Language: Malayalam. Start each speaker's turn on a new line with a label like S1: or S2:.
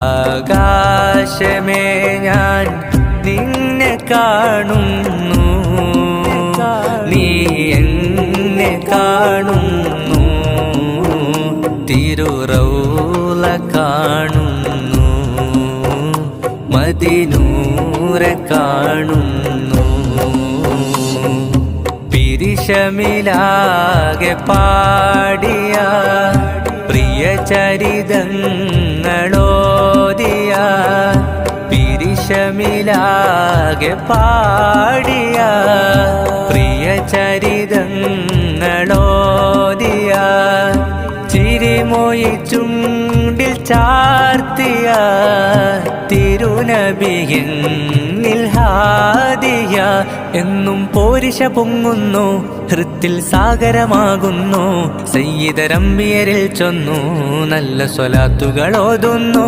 S1: ആകാശമേ ഞാൻ നിന്നെ കാണുന്നു, നീ എന്നെ കാണുന്നു, തിരുറൗള കാണുന്നു, മദിനൂറെ കാണുന്നു. പിരിശമിലാകെ പാടിയ പ്രിയ ചരിതങ്ങളോദിയ, പിരിശമിലാകെ പാടിയ പ്രിയ ചരിതങ്ങളോദിയ, ചിരിമൊഴി ചുണ്ടിൽ ചാർത്തിയ തിരുനബിയെന്നിൽ ഹാദിയ. എന്നും പോരിശ പൊങ്ങുന്നു, ഹൃത്തിൽ സാഗരമാകുന്നു, സയ്യിദരമ്പിയരിൽ ചൊന്നു നല്ല സ്വലാത്തുകൾ ഓതുന്നു.